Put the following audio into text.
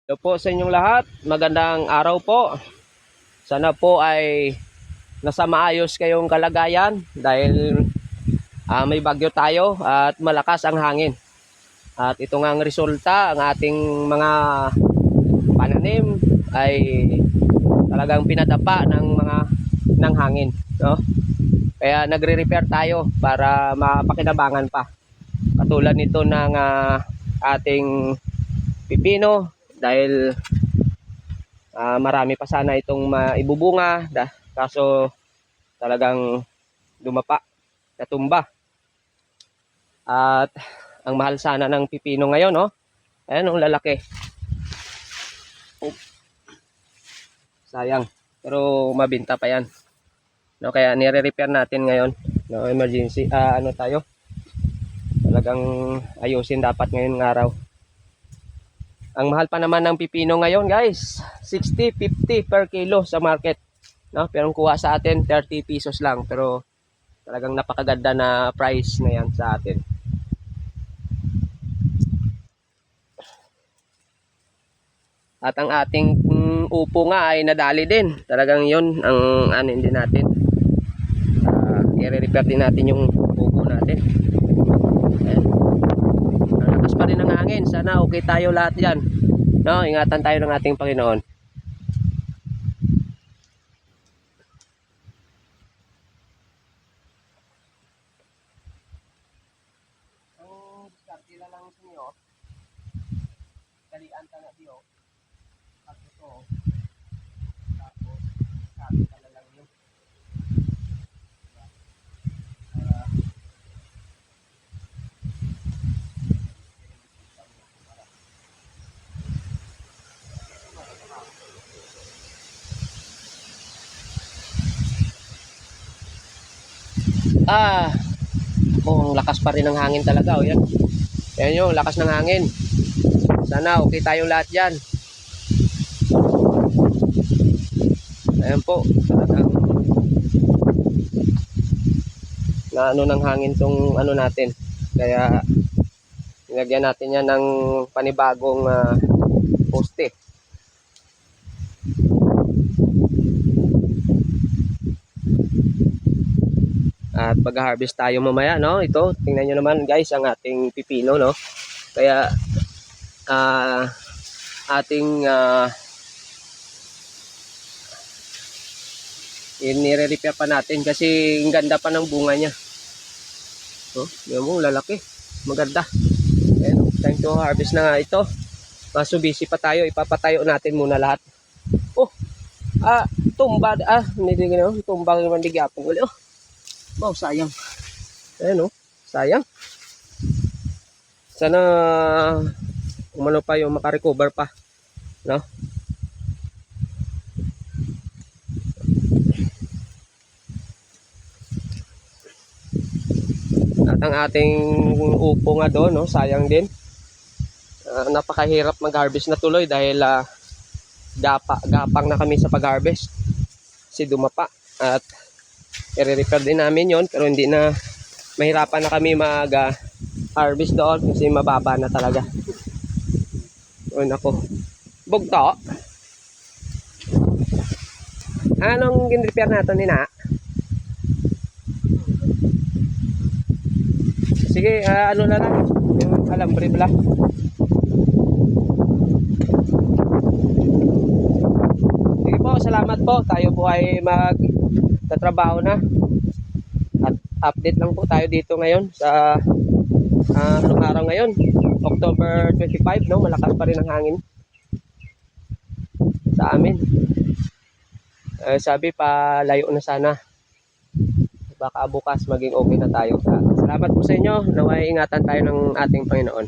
Hello po sa inyong lahat. Magandang araw po. Sana po ay nasa maayos kayong kalagayan dahil may bagyo tayo at malakas ang hangin. At ito nga ang resulta, ang ating mga pananim ay talagang pinadapa ng hangin, no? Kaya nagre-repair tayo para mapakinabangan pa. Katulad nito ng ating pipino dahil marami pa sana itong maibubunga, kaso talagang dumapa, natumba. At ang mahal sana ng pipino ngayon, no? Ayan, ang lalaki. Sayang, pero mabinta pa yan, no? Kaya nire-repair natin ngayon, no? Emergency, ano tayo, talagang ayusin dapat ngayon ng araw. Ang mahal pa naman ng pipino ngayon, guys, 60, 50 per kilo sa market, no? Pero kuha sa atin 30 pesos lang, pero talagang napakaganda na price na yan sa atin. At ang ating upo nga ay nadali din. Talagang yon ang anin din natin. I-repair din natin yung upo natin. Ayan. Ang lakas pa rin ng hangin. Sana okay tayo lahat dyan, no? Ingatan tayo ng ating Panginoon. Ang diskarte lang sa inyo, kalian ka na diyo. At ito, tapos sabi ka na lang yun. Ang lakas pa rin ng hangin talaga. O yan. Yan yung lakas ng hangin. Sana okay tayong lahat dyan. Ayan po. Talagang na ano ng hangin tong ano natin. Kaya nilagyan natin yan ng panibagong poste. At mag-harvest tayo mamaya, no? Ito, tingnan nyo naman guys ang ating pipino, no? Kaya ating nire-repair pa natin kasi ang ganda pa ng bunga niya. Oh, yun mo, lalaki. Maganda. Ayan, time to harvest na nga ito. Kaso busy pa tayo, ipapatayo natin muna lahat. Oh, tumba, hindi gano'n, tumbang naman bigapong ulit. Oh, wow, sayang. Ayan, oh, sayang. Sana umano pa yung makarecover pa, no? At ang ating upo nga doon, no, sayang din. Napakahirap mag-harvest na tuloy dahil gapang na kami sa pag-harvest. Kasi dumapa at i-repair din namin yon, pero hindi na, mahirapan na kami mag-harvest doon kasi mababa na talaga. Yun ako. Bugto. Anong gin-repair natin nina? Sige, ano na lang, yung alambre pala. Sige po, salamat po. Tayo po ay magtatrabaho na. At update lang po tayo dito ngayon sa anong araw ngayon, October 25, no? Malakas pa rin ang hangin sa amin. Sabi pa layo na sana, baka bukas maging okay na tayo. Salamat po sa inyo. Naway ingatan tayo ng ating Panginoon.